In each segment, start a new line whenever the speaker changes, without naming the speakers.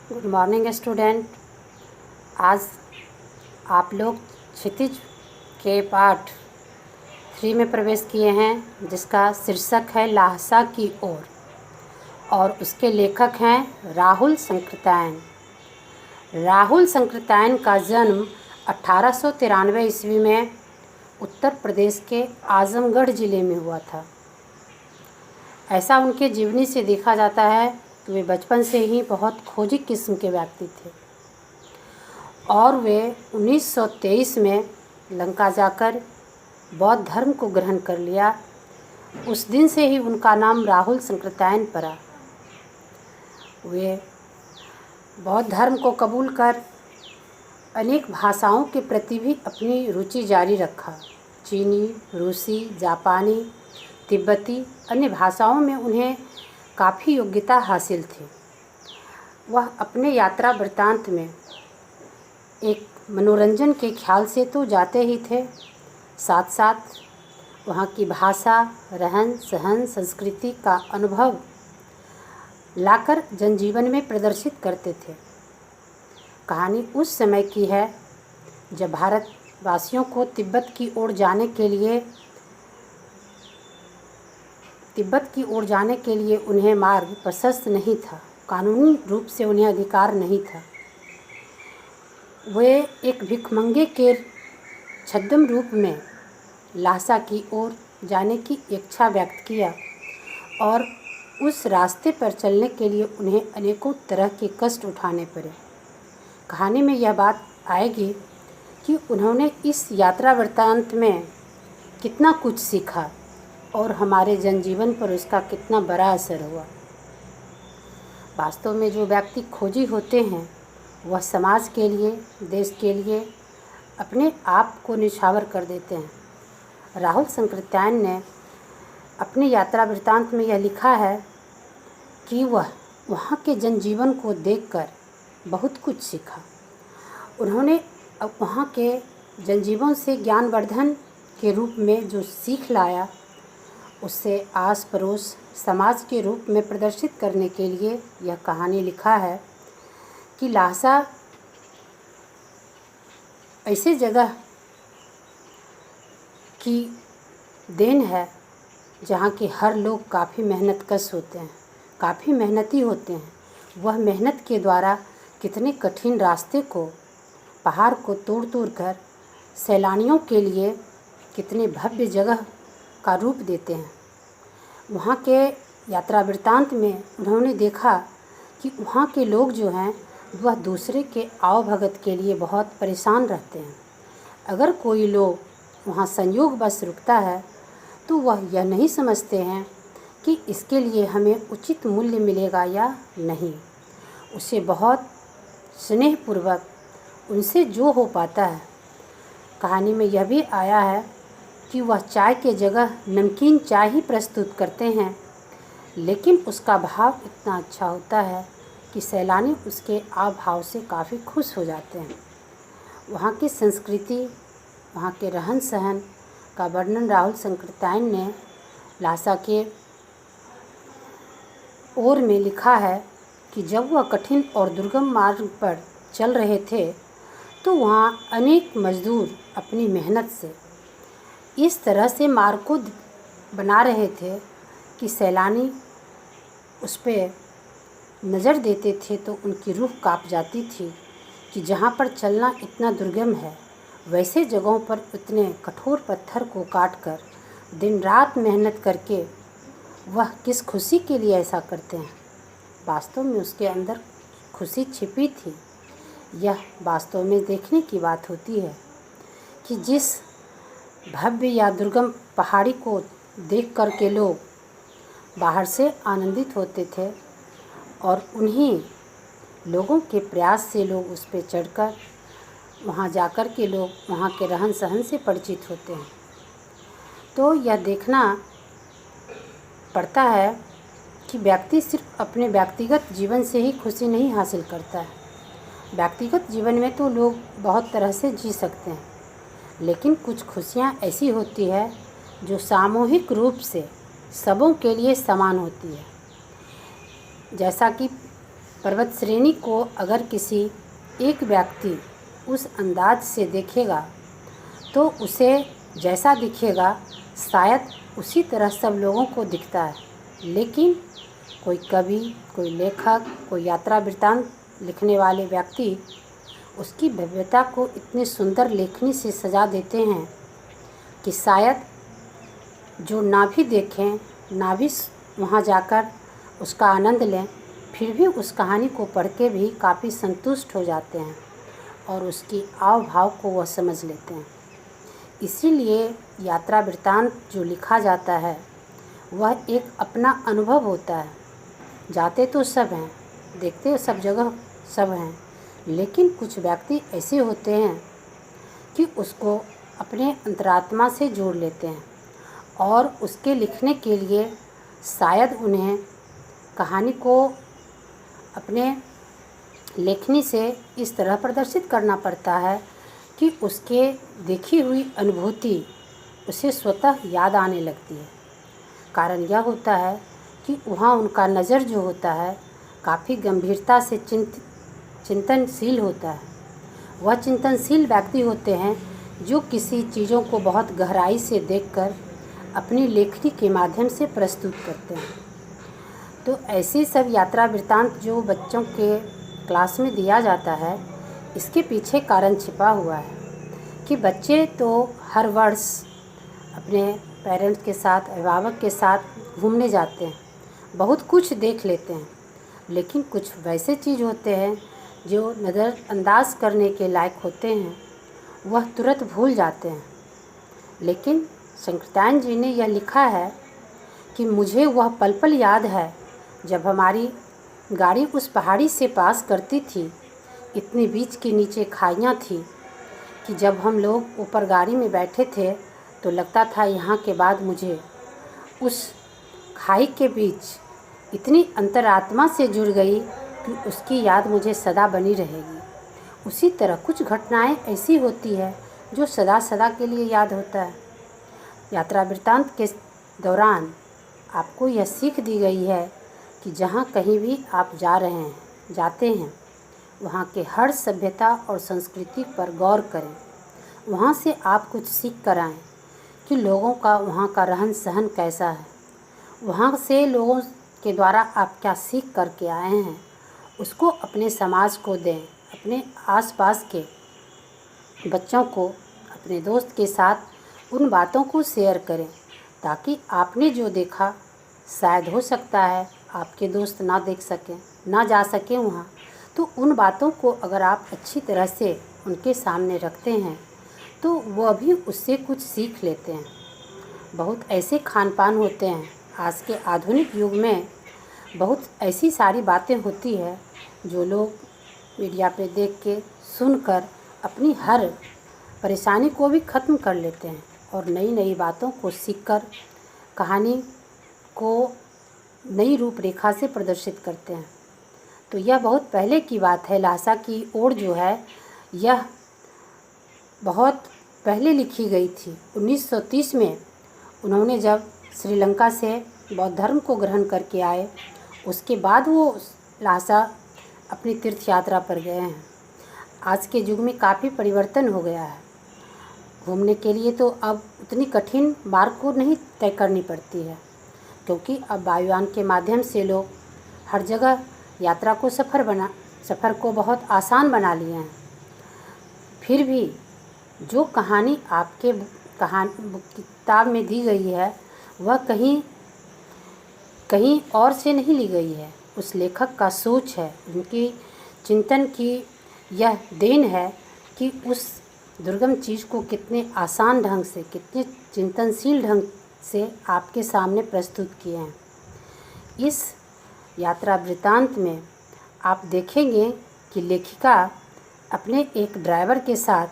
Good morning student. आज आप लोग क्षितिज के पाठ 3 में प्रवेश किए हैं, जिसका शीर्षक है ल्हासा की ओर, और उसके लेखक हैं राहुल संकृत्यायन। राहुल संकृत्यायन का जन्म 1893 ईस्वी में उत्तर प्रदेश के आजमगढ़ ज़िले में हुआ था। ऐसा उनके जीवनी से देखा जाता है कि वे बचपन से ही बहुत खोजी किस्म के व्यक्ति थे और वे 1923 में लंका जाकर बौद्ध धर्म को ग्रहण कर लिया। उस दिन से ही उनका नाम राहुल संकृत्यायन पड़ा। वे बौद्ध धर्म को कबूल कर अनेक भाषाओं के प्रति भी अपनी रुचि जारी रखा। चीनी, रूसी, जापानी, तिब्बती अन्य भाषाओं में उन्हें काफ़ी योग्यता हासिल थी। वह अपने यात्रा वृत्तांत में एक मनोरंजन के ख्याल से तो जाते ही थे, साथ साथ वहाँ की भाषा, रहन सहन, संस्कृति का अनुभव लाकर जनजीवन में प्रदर्शित करते थे। कहानी उस समय की है जब भारतवासियों को तिब्बत की ओर जाने के लिए उन्हें मार्ग प्रशस्त नहीं था। कानूनी रूप से उन्हें अधिकार नहीं था। वे एक भिखमंगे के छद्म रूप में ल्हासा की ओर जाने की इच्छा व्यक्त किया और उस रास्ते पर चलने के लिए उन्हें अनेकों तरह के कष्ट उठाने पड़े। कहानी में यह बात आएगी कि उन्होंने इस यात्रा वृत्तांत में कितना कुछ सीखा और हमारे जनजीवन पर उसका कितना बड़ा असर हुआ। वास्तव में जो व्यक्ति खोजी होते हैं वह समाज के लिए, देश के लिए अपने आप को निछावर कर देते हैं। राहुल संकृत्यायन ने अपने यात्रा वृत्तांत में यह लिखा है कि वह वहाँ के जनजीवन को देखकर बहुत कुछ सीखा। उन्होंने वहाँ के जनजीवन से ज्ञानवर्धन के रूप में जो सीख लाया, उससे आस पड़ोस समाज के रूप में प्रदर्शित करने के लिए यह कहानी लिखा है कि ल्हासा ऐसी जगह की देन है जहाँ के हर लोग काफ़ी मेहनतकश होते हैं, काफ़ी मेहनती होते हैं। वह मेहनत के द्वारा कितने कठिन रास्ते को, पहाड़ को तोड़ तोड़ कर सैलानियों के लिए कितने भव्य जगह का रूप देते हैं। वहाँ के यात्रा वृत्तांत में उन्होंने देखा कि वहाँ के लोग जो हैं वह दूसरे के आवभगत के लिए बहुत परेशान रहते हैं। अगर कोई लोग वहाँ संयोगवश रुकता है तो वह यह नहीं समझते हैं कि इसके लिए हमें उचित मूल्य मिलेगा या नहीं। उसे बहुत स्नेहपूर्वक उनसे जो हो पाता है। कहानी में यह भी आया है कि वह चाय के जगह नमकीन चाय ही प्रस्तुत करते हैं, लेकिन उसका भाव इतना अच्छा होता है कि सैलानी उसके आव भाव से काफ़ी खुश हो जाते हैं। वहाँ की संस्कृति, वहाँ के रहन सहन का वर्णन राहुल संकृत्यायन ने ल्हासा के ओर में लिखा है कि जब वह कठिन और दुर्गम मार्ग पर चल रहे थे तो वहाँ अनेक मजदूर अपनी मेहनत से इस तरह से मार्ग को बना रहे थे कि सैलानी उस पर नज़र देते थे तो उनकी रूह काँप जाती थी कि जहाँ पर चलना इतना दुर्गम है, वैसे जगहों पर इतने कठोर पत्थर को काट कर दिन रात मेहनत करके वह किस खुशी के लिए ऐसा करते हैं। वास्तव में उसके अंदर खुशी छिपी थी। यह वास्तव में देखने की बात होती है कि जिस भव्य या दुर्गम पहाड़ी को देख कर के लोग बाहर से आनंदित होते थे और उन्हीं लोगों के प्रयास से लोग उस पर चढ़कर वहाँ जाकर के लोग वहाँ के रहन सहन से परिचित होते हैं। तो यह देखना पड़ता है कि व्यक्ति सिर्फ अपने व्यक्तिगत जीवन से ही खुशी नहीं हासिल करता है। व्यक्तिगत जीवन में तो लोग बहुत तरह से जी सकते हैं, लेकिन कुछ खुशियाँ ऐसी होती है जो सामूहिक रूप से सबों के लिए समान होती है। जैसा कि पर्वत श्रेणी को अगर किसी एक व्यक्ति उस अंदाज से देखेगा तो उसे जैसा दिखेगा शायद उसी तरह सब लोगों को दिखता है। लेकिन कोई कवि, कोई लेखक, कोई यात्रा वृत्तांत लिखने वाले व्यक्ति उसकी भव्यता को इतनी सुंदर लेखनी से सजा देते हैं कि शायद जो ना भी देखें, ना भी वहाँ जाकर उसका आनंद लें, फिर भी उस कहानी को पढ़ के भी काफ़ी संतुष्ट हो जाते हैं और उसकी आव भाव को वह समझ लेते हैं। इसीलिए यात्रा वृत्तांत जो लिखा जाता है वह एक अपना अनुभव होता है। जाते तो सब हैं, देखते सब जगह सब हैं, लेकिन कुछ व्यक्ति ऐसे होते हैं कि उसको अपने अंतरात्मा से जोड़ लेते हैं और उसके लिखने के लिए शायद उन्हें कहानी को अपने लेखनी से इस तरह प्रदर्शित करना पड़ता है कि उसके देखी हुई अनुभूति उसे स्वतः याद आने लगती है। कारण यह होता है कि वहाँ उनका नज़र जो होता है काफ़ी गंभीरता से चिंतनशील होता है। वह चिंतनशील व्यक्ति होते हैं जो किसी चीज़ों को बहुत गहराई से देखकर अपनी लेखनी के माध्यम से प्रस्तुत करते हैं। तो ऐसे सब यात्रा वृत्तांत जो बच्चों के क्लास में दिया जाता है, इसके पीछे कारण छिपा हुआ है कि बच्चे तो हर वर्ष अपने पेरेंट्स के साथ, अभिभावक के साथ घूमने जाते हैं, बहुत कुछ देख लेते हैं, लेकिन कुछ वैसे चीज़ होते हैं जो नज़रअंदाज करने के लायक होते हैं, वह तुरंत भूल जाते हैं। लेकिन शंकरतायन जी ने यह लिखा है कि मुझे वह पल पल याद है जब हमारी गाड़ी उस पहाड़ी से पास करती थी। इतनी बीच के नीचे खाइयाँ थी कि जब हम लोग ऊपर गाड़ी में बैठे थे तो लगता था यहाँ के बाद मुझे उस खाई के बीच इतनी अंतरात्मा से जुड़ गई कि उसकी याद मुझे सदा बनी रहेगी। उसी तरह कुछ घटनाएं ऐसी होती है जो सदा सदा के लिए याद होता है। यात्रा वृत्तांत के दौरान आपको यह सीख दी गई है कि जहाँ कहीं भी आप जाते हैं वहाँ के हर सभ्यता और संस्कृति पर गौर करें। वहाँ से आप कुछ सीख कर आएँ कि लोगों का वहाँ का रहन सहन कैसा है। वहाँ से लोगों के द्वारा आप क्या सीख करके आए हैं, उसको अपने समाज को दें, अपने आसपास के बच्चों को, अपने दोस्त के साथ उन बातों को शेयर करें, ताकि आपने जो देखा शायद हो सकता है आपके दोस्त ना देख सकें, ना जा सकें वहाँ। तो उन बातों को अगर आप अच्छी तरह से उनके सामने रखते हैं तो वह भी उससे कुछ सीख लेते हैं। बहुत ऐसे खान पान होते हैं, आज के आधुनिक युग में बहुत ऐसी सारी बातें होती है जो लोग मीडिया पे देख के सुनकर अपनी हर परेशानी को भी ख़त्म कर लेते हैं और नई नई बातों को सीखकर कहानी को नई रूपरेखा से प्रदर्शित करते हैं। तो यह बहुत पहले की बात है। ल्हासा की ओर जो है यह बहुत पहले लिखी गई थी। 1930 में उन्होंने जब श्रीलंका से बौद्ध धर्म को ग्रहण करके आए, उसके बाद वो ल्हासा अपनी तीर्थ यात्रा पर गए हैं। आज के युग में काफ़ी परिवर्तन हो गया है। घूमने के लिए तो अब उतनी कठिन मार्ग को नहीं तय करनी पड़ती है, क्योंकि अब वायुयान के माध्यम से लोग हर जगह यात्रा को सफ़र को बहुत आसान बना लिए हैं। फिर भी जो कहानी आपके किताब में दी गई है वह कहीं और से नहीं ली गई है। उस लेखक का सोच है, उनकी चिंतन की यह देन है कि उस दुर्गम चीज़ को कितने आसान ढंग से, कितने चिंतनशील ढंग से आपके सामने प्रस्तुत किए हैं। इस यात्रा वृत्तांत में आप देखेंगे कि लेखिका अपने एक ड्राइवर के साथ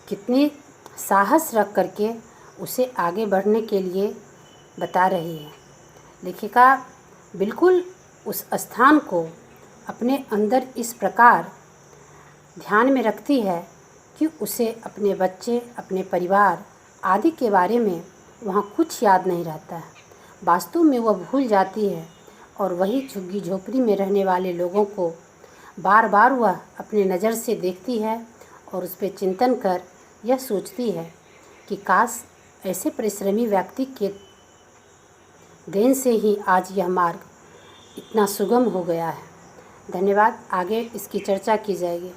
कितनी साहस रख करके उसे आगे बढ़ने के लिए बता रही है। लेखिका बिल्कुल उस स्थान को अपने अंदर इस प्रकार ध्यान में रखती है कि उसे अपने बच्चे, अपने परिवार आदि के बारे में वहाँ कुछ याद नहीं रहता है। वास्तव में वह भूल जाती है और वही झुग्गी झोपड़ी में रहने वाले लोगों को बार बार वह अपनी नज़र से देखती है और उस पर चिंतन कर यह सोचती है कि काश ऐसे परिश्रमी व्यक्ति के देन से ही आज यह मार्ग इतना सुगम हो गया है। धन्यवाद। आगे इसकी चर्चा की जाएगी।